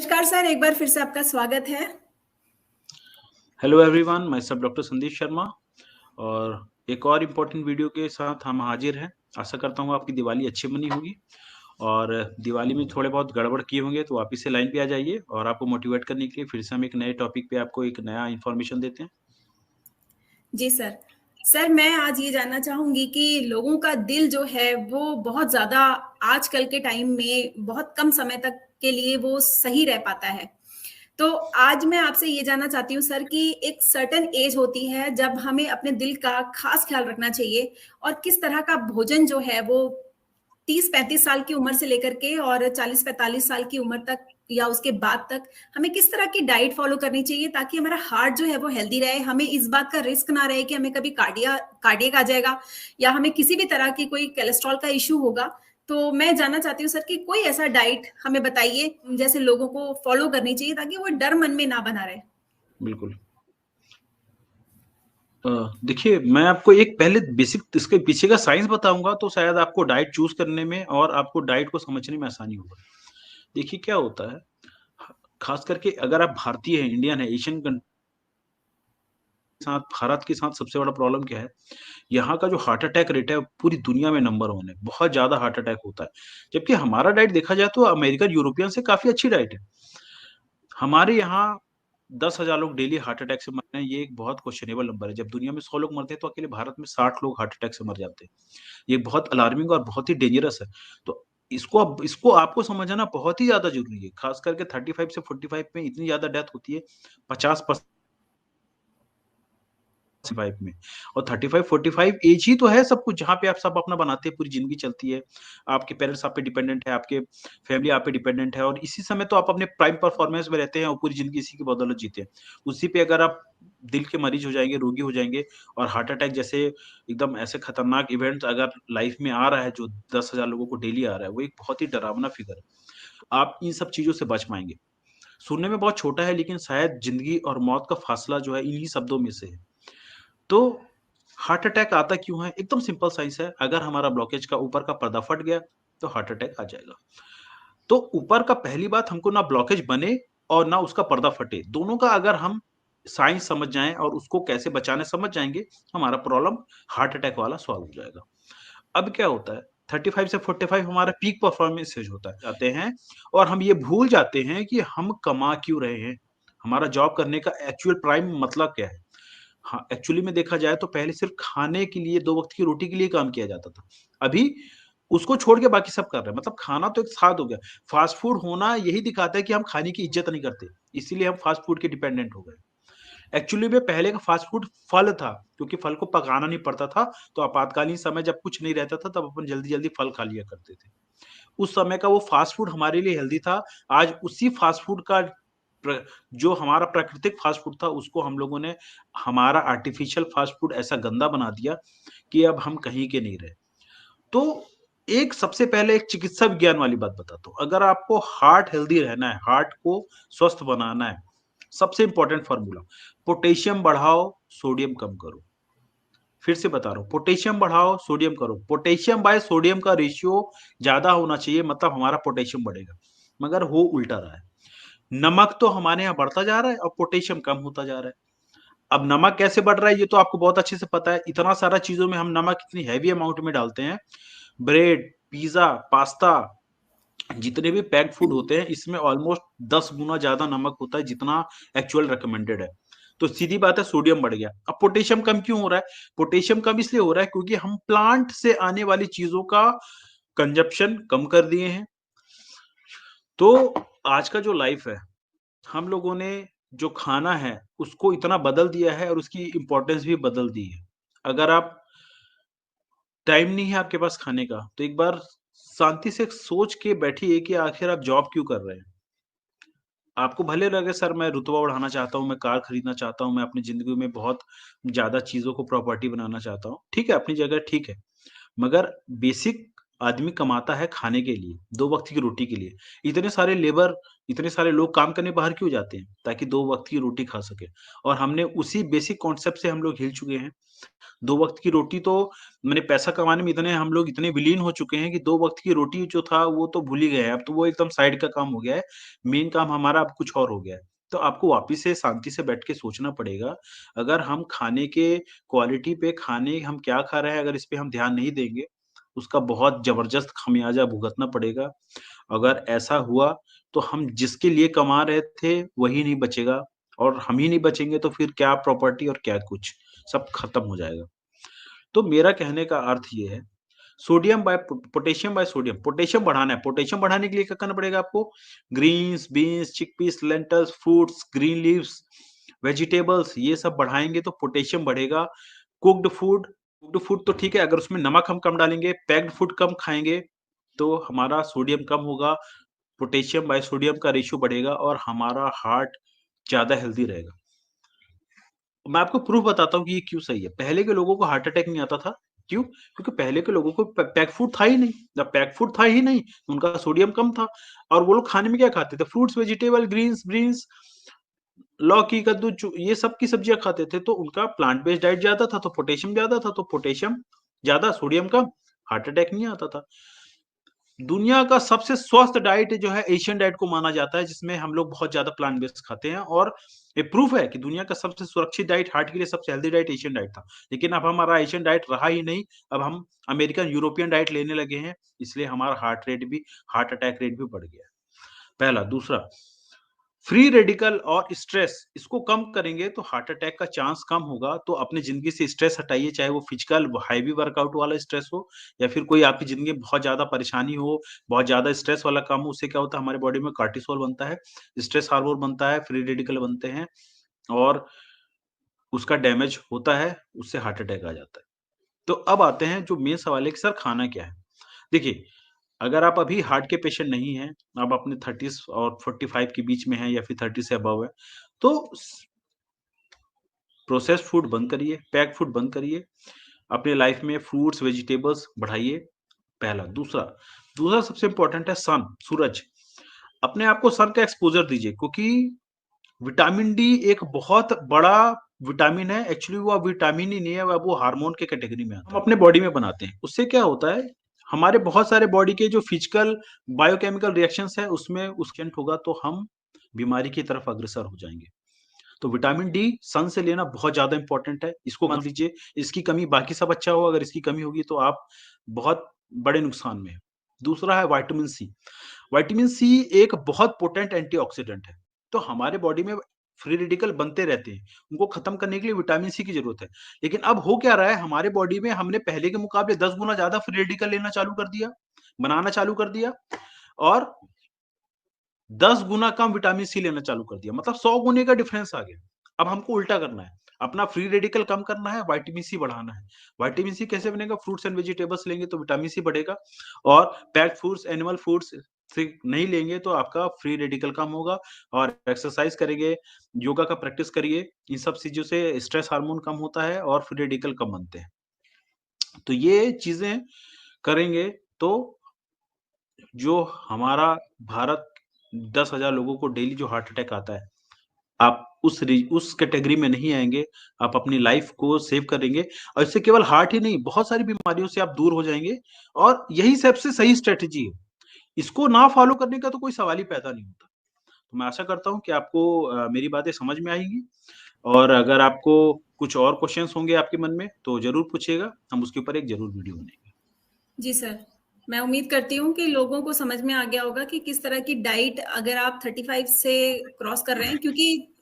नमस्कार सर, एक बार फिर से आपका स्वागत है। हेलो एवरीवन, मैं सब डॉक्टर संदीप शर्मा और एक और इम्पोर्टेंट वीडियो के साथ हम हाजिर हैं। आशा करता हूँ आपकी दिवाली अच्छी बनी होगी और दिवाली में थोड़े बहुत गड़बड़ किए होंगे तो वापिस से लाइन पे आ जाइए और आपको मोटिवेट करने के लिए फिर से हम एक नए टॉपिक पे आपको एक नया इन्फॉर्मेशन देते हैं। जी सर। सर, मैं आज ये जानना चाहूँगी कि लोगों का दिल जो है वो बहुत ज़्यादा आजकल के टाइम में बहुत कम समय तक के लिए वो सही रह पाता है। तो आज मैं आपसे ये जानना चाहती हूँ सर कि एक सर्टेन एज होती है जब हमें अपने दिल का खास ख्याल रखना चाहिए और किस तरह का भोजन जो है वो 30-35 साल की उम्र से लेकर के और 40-45 साल की उम्र तक या उसके बाद तक हमें किस तरह की डाइट फॉलो करनी चाहिए ताकि हमारा हार्ट जो है वो हेल्दी रहे, हमें इस बात का रिस्क ना रहे कि हमें कभी कार्डियक आ जाएगा या हमें किसी भी तरह की कोई कोलेस्ट्रॉल का इश्यू होगा। तो मैं जानना चाहती हूँ सर कि कोई ऐसा डाइट हमें बताइए जैसे लोगों को फॉलो करनी चाहिए ताकि वो डर मन में ना बना रहे। बिल्कुल। देखिए, मैं आपको एक पहले बेसिक इसके पीछे का साइंस बताऊंगा तो शायद आपको डाइट चूज करने में और आपको डाइट को समझने में आसानी होगा। देखिए क्या होता है, खास करके अगर आप भारतीय हैं, इंडियन है, एशियन साथ भारत के साथ सबसे बड़ा प्रॉब्लम क्या है, यहाँ का जो हार्ट अटैक रेट है पूरी दुनिया में नंबर 1 है। बहुत ज़्यादा हार्ट अटैक होता है। जबकि हमारा डाइट देखा जाए तो अमेरिकन, यूरोपियन से काफ़ी अच्छी डाइट है। हमारे यहाँ 10,000 लोग डेली हार्ट अटैक से मर रहे हैं, ये एक बहुत क्वेश्चनेबल नंबर है। जब दुनिया में 100 लोग मरते हैं तो अकेले भारत में 60 लोग हार्ट अटैक से मर जाते हैं। ये बहुत अलार्मिंग और बहुत ही डेंजरस है। तो इसको आपको समझना बहुत ही ज़्यादा ज़रूरी है। खास करके 35 से 45 में इतनी ज़्यादा डेथ होती है, 50% 5 में। और 35-45 एज ही तो है सब कुछ, जहाँ पे आप सब अपना बनाते हैं, पूरी ज़िंदगी चलती है। आपके पेरेंट्स आप पे डिपेंडेंट है, आपके फैमिली आप पे डिपेंडेंट है और इसी समय तो आप अपने प्राइम परफॉर्मेंस में रहते हैं और पूरी ज़िंदगी इसी की बदौलत जीते हैं। उसी पे अगर आप दिल के मरीज हो जाएँगे, रोगी हो जाएँगे और हार्ट अटैक जैसे एकदम ऐसे खतरनाक इवेंट्स अगर लाइफ में आ रहा है, जो 10,000 लोगों को डेली आ रहा है, वो एक बहुत ही डरावना फिगर है। आप इन सब चीज़ों से बच पाएँगे। सुनने में बहुत छोटा है लेकिन शायद ज़िंदगी और मौत का फासला जो है इन्हीं शब्दों में से है। तो हार्ट अटैक आता क्यों है? एकदम सिंपल साइंस है। अगर हमारा ब्लॉकेज का ऊपर का पर्दा फट गया, तो हार्ट अटैक आ जाएगा। तो ऊपर का पहली बात हमको ना ब्लॉकेज बने और ना उसका पर्दा फटे। दोनों का अगर हम साइंस समझ जाएँ और उसको कैसे बचाना समझ जाएँगे, हमारा प्रॉब्लम हार्ट अटैक वाला सॉल्व हो जाएगा। अब क्या होता है, 35 से 45 हमारा पीक परफॉर्मेंस स्टेज होता है, जाते हैं और हम ये भूल जाते हैं कि हम कमा क्यों रहे हैं? हमारा जॉब करने का एक्चुअल प्राइम मतलब क्या है? हाँ, एक्चुअली में देखा जाए तो पहले सिर्फ़ खाने के लिए 2 वक़्त की रोटी के लिए काम किया जाता था। अभी उसको छोड़ के बाकी सब कर रहे हैं। मतलब खाना तो एक साथ हो गया। फ़ास्ट फ़ूड होना यही दिखाता है कि हम खाने की इज़्ज़त नहीं करते, इसीलिए हम फ़ास्ट फ़ूड के डिपेंडेंट हो गए। एक्चुअली में पहले का फ़ास्ट फ़ूड फल था, क्योंकि फल को पकाना नहीं पड़ता था, तो आपातकालीन समय जब कुछ नहीं रहता था, तब अपन जल्दी-जल्दी फल खा लिया करते थे। उस समय का वो फ़ास्ट फ़ूड हमारे लिए हेल्दी था। आज उसी फ़ास्ट फ़ूड का प्र जो हमारा प्राकृतिक फ़ास्ट फ़ूड था, उसको हम लोगों ने हमारा आर्टिफ़िशियल फ़ास्ट फ़ूड ऐसा गंदा बना दिया कि अब हम कहीं के नहीं रहे। तो एक सबसे पहले एक चिकित्सा विज्ञान वाली बात बताता हूँ। अगर आपको हार्ट हेल्दी रहना है, हार्ट को स्वस्थ बनाना है, सबसे इम्पोर्टेंट फ़ॉर्मूला पोटेशियम बढ़ाओ, सोडियम कम करो। फिर से बता रहा हूँ, पोटेशियम बढ़ाओ, सोडियम करो। पोटेशियम बाय सोडियम का रेशियो ज़्यादा होना चाहिए, मतलब हमारा पोटेशियम बढ़ेगा, मगर हो उल्टा रहा है। नमक तो हमारे यहाँ बढ़ता जा रहा है और पोटेशियम कम होता जा रहा है। अब नमक कैसे बढ़ रहा है ये तो आपको बहुत अच्छे से पता है। इतना सारा चीज़ों में हम नमक इतनी हेवी अमाउंट में डालते हैं। ब्रेड, पिज़्ज़ा, पास्ता, जितने भी पैक्ड फूड होते हैं इसमें ऑलमोस्ट 10 गुना ज़्यादा नमक होता है जितना एक्चुअल रिकमेंडेड है। तो सीधी बात है सोडियम बढ़ गया। अब पोटेशियम कम क्यों हो रहा है? पोटेशियम कम इसलिए हो रहा है क्योंकि हम प्लांट से आने वाली चीज़ों का कंज़म्पशन कम कर दिए हैं। तो आज का जो लाइफ है, हम लोगों ने जो खाना है उसको इतना बदल दिया है और उसकी इम्पोर्टेंस भी बदल दी है। अगर आप टाइम नहीं है आपके पास खाने का, तो एक बार शांति से सोच के बैठिए कि आखिर आप जॉब क्यों कर रहे हैं? आपको भले लगे सर मैं रुतबा बढ़ाना चाहता हूँ, मैं कार खरीदना चाहता हूँ, मैं अपनी ज़िंदगी में बहुत ज़्यादा चीज़ों को प्रॉपर्टी बनाना चाहता हूँ। ठीक है, अपनी जगह ठीक है। मगर बेसिक आदमी कमाता है खाने के लिए, 2 वक़्त की रोटी के लिए। इतने सारे लेबर इतने सारे लोग काम करने बाहर क्यों जाते हैं? ताकि 2 वक़्त की रोटी खा सकें और हमने उसी बेसिक कॉन्सेप्ट से हम लोग हिल चुके हैं। 2 वक़्त की रोटी तो माने पैसा कमाने में इतने हम लोग इतने विलीन हो चुके हैं कि 2 वक़्त की रोटी जो था वो तो भूल ही गए हैं। अब तो वो एकदम साइड का काम हो गया है। मेन काम हमारा अब कुछ और हो गया है। तो आपको वापिस से शांति से बैठ के सोचना पड़ेगा। अगर हम खाने के क्वालिटी पे खाने हम क्या खा रहे हैं अगर इस पे हम ध्यान नहीं देंगे, उसका बहुत ज़बरदस्त खमियाज़ा भुगतना पड़ेगा। अगर ऐसा हुआ तो हम जिसके लिए कमा रहे थे वही नहीं बचेगा और हम ही नहीं बचेंगे तो फिर क्या प्रॉपर्टी और क्या कुछ, सब खत्म हो जाएगा। तो मेरा कहने का अर्थ ये है, sodium by potassium by sodium, potassium बढ़ाना है, पोटेशियम बढ़ाने के लिए क्या करना पड़ेगा आपको? Greens, beans, chickpeas, lentils, fruits, green leaves, vegetables ये सब बढ़ाएँगे तो पोटेशियम बढ़ेगा। कुक्ड फूड तो ठीक है, अगर उसमें नमक हम कम डालेंगे, पैक्ड फूड कम खाएँगे, तो हमारा सोडियम कम होगा, पोटेशियम बाय सोडियम का रेशियो बढ़ेगा और हमारा हार्ट ज़्यादा हेल्दी रहेगा। मैं आपको प्रूफ बताता हूँ कि ये क्यों सही है। पहले के लोगों को हार्ट अटैक नहीं आता था, क्यों? क्योंकि पहले के लोगों को पैक्ड फूड था ही नहीं। जब पैक्ड फूड था ही नहीं, उनका सोडियम कम था और वो लोग खाने में क्या खाते थे? फ्रूट्स, वेजिटेबल, ग्रीन्स, बीन्स, लौकी, कद्दू, ये सब की सब्जियाँ खाते थे, तो उनका प्लांट बेस्ड डाइट ज़्यादा था, तो पोटेशियम ज़्यादा था, तो पोटेशियम ज़्यादा, सोडियम कम, हार्ट अटैक नहीं आता था। दुनिया का सबसे स्वस्थ डाइट जो है एशियन डाइट को माना जाता है, जिसमें हम लोग बहुत ज़्यादा प्लांट बेस्ड खाते हैं और ये प्रूफ है कि दुनिया का सबसे सुरक्षित डाइट हार्ट के लिए सबसे हेल्दी डाइट एशियन डाइट था। लेकिन अब हमारा एशियन डाइट रहा ही नहीं, अब हम अमेरिकन, यूरोपियन डाइट लेने लगे हैं, इसलिए हमारा हार्ट अटैक रेट भी बढ़ गया है। पहला, दूसरा फ्री रेडिकल और स्ट्रेस इसको कम करेंगे तो हार्ट अटैक का चांस कम होगा। तो अपनी ज़िंदगी से स्ट्रेस हटाइए, चाहे वो फिजिकल हेवी वर्कआउट वाला स्ट्रेस हो या फिर कोई आपकी ज़िंदगी में बहुत ज़्यादा परेशानी हो, बहुत ज़्यादा स्ट्रेस वाला काम हो। उससे क्या होता है हमारे बॉडी में कॉर्टिसोल बनता है, स्ट्रेस हार्मोन बनता है, फ्री रेडिकल बनते हैं और उसका डैमेज होता है, उससे हार्ट अटैक आ जाता है। तो अब आते हैं जो मेन सवाल है कि सर खाना क्या है? देखिए, अगर आप अभी हार्ट के पेशेंट नहीं हैं, आप अपने 30s और 45 के बीच में हैं या फिर 30 से अबव हैं, तो प्रोसेस्ड फूड बंद करिए, पैक्ड फूड बंद करिए। अपने लाइफ में फ्रूट्स, वेजिटेबल्स बढ़ाइए, पहला। दूसरा सबसे इम्पोर्टेंट है सूरज। अपने आप को सन का एक्सपोज़र दीजिए क्योंकि विटामिन डी एक बहुत बड़ा विटामिन है। एक्चुअली वो अब विटामिन ही नहीं है, वो हार्मोन के कैटेगरी में आता है। हम अपने बॉडी में बनाते हैं। उससे क्या होता है, हमारे बहुत सारे बॉडी के जो फिजिकल बायोकेमिकल रिएक्शंस हैं, उसमें उसकेंट होगा तो हम बीमारी की तरफ अग्रसर हो जाएँगे। तो विटामिन डी सन से लेना बहुत ज़्यादा इम्पोर्टेंट है। इसको मत लीजिए, इसकी कमी बाकी सब अच्छा हो, अगर इसकी कमी होगी तो आप बहुत बड़े नुकसान में हैं। दूसरा है विटामिन सी। विटामिन सी एक बहुत पोटेंट एंटीऑक्सीडेंट है। तो हमारे बॉडी में फ्री रेडिकल बनते रहते हैं। उनको खत्म करने के लिए विटामिन सी की ज़रूरत है। लेकिन अब हो क्या रहा है, हमारे बॉडी में हमने पहले के मुकाबले 10 गुना ज़्यादा फ्री रेडिकल लेना चालू कर दिया, बनाना चालू कर दिया और 10 गुना कम विटामिन सी लेना चालू कर दिया। मतलब 100 गुने का डिफरेंस आ गया। अब हमको उल्टा करना है। अपना फ्री रेडिकल कम करना है, विटामिन सी बढ़ाना है। विटामिन सी कैसे बनेगा? फ्रूट्स एंड वेजिटेबल्स लेंगे तो विटामिन सी बढ़ेगा और पैक्ड फूड्स, एनिमल फूड्स से नहीं लेंगे तो आपका फ्री रेडिकल कम होगा और एक्सरसाइज करेंगे, योगा का प्रैक्टिस करिए। इन सब चीज़ों से स्ट्रेस हार्मोन कम होता है और फ्री रेडिकल कम बनते हैं। तो ये चीज़ें करेंगे तो जो हमारा भारत 10,000 लोगों को डेली जो हार्ट अटैक आता है, आप उस कैटेगरी में नहीं आएँगे, आप अपनी लाइफ़ को सेव करेंगे और इससे केवल हार्ट ही नहीं, बहुत सारी बीमारियों से आप दूर हो जाएँगे और यही सबसे सही स्ट्रैटेजी है। इसको ना फ़ॉलो करने का तो कोई सवाल ही पैदा नहीं होता। तो मैं आशा करता हूँ कि आपको मेरी बातें समझ में आएँगी और अगर आपको कुछ और क्वेश्चन्स होंगे आपके मन में, तो ज़रूर पूछिएगा, हम उसके ऊपर एक ज़रूर वीडियो बनाएँगे। जी सर। मैं उम्मीद करती हूँ कि लोगों को समझ में आ गया होगा कि किस तरह की डाइट अगर आप 35 से क्रॉस कर रहे हैं क्योंकि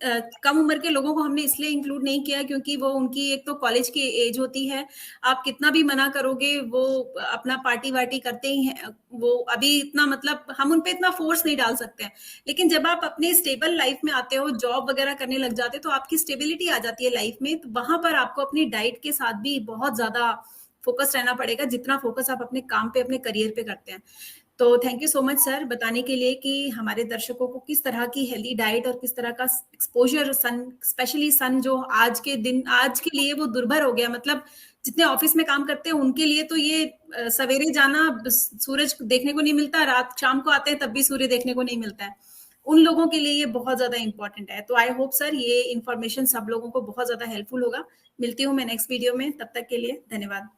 कम उम्र के लोगों को हमने इसलिए इंक्लूड नहीं किया क्योंकि वो उनकी एक तो कॉलेज की एज होती है। आप कितना भी मना करोगे वो अपना पार्टी-वार्टी करते ही हैं। वो अभी इतना मतलब हम उन पे इतना फ़ोर्स नहीं डाल सकते हैं। लेकिन जब आप अपनी स्टेबल लाइफ़ में आते हो, जॉब वगैरह करने लग जाते हो तो आपकी स्टेबिलिटी आ जाती है लाइफ़ में, तो वहाँ पर आपको अपनी डाइट के साथ भी बहुत ज़्यादा फोकस रहना पड़ेगा, जितना फोकस आप अपने काम पे, अपने करियर पे करते हैं। तो thank you so much sir बताने के लिए कि हमारे दर्शकों को किस तरह की हेल्दी डाइट और किस तरह का एक्सपोज़र सन स्पेशली सन जो आज के लिए वो दुर्भर हो गया मतलब जितने ऑफिस में काम करते हैं उनके लिए तो ये सवेरे जाना सूरज देखने को नहीं मिलता, रात शाम को आते हैं तब भी सूर्य देखने को नहीं मिलता है। उन लोगों के लिए ये बहुत ज़्यादा इम्पोर्टेंट है। तो आई होप सर ये इन्फॉर्मेशन सब लोगों को बहुत ज़्यादा हेल्पफुल होगा। मिलती हूँ मैं नेक्स्ट वीडियो में, तब तक के लिए धन्यवाद।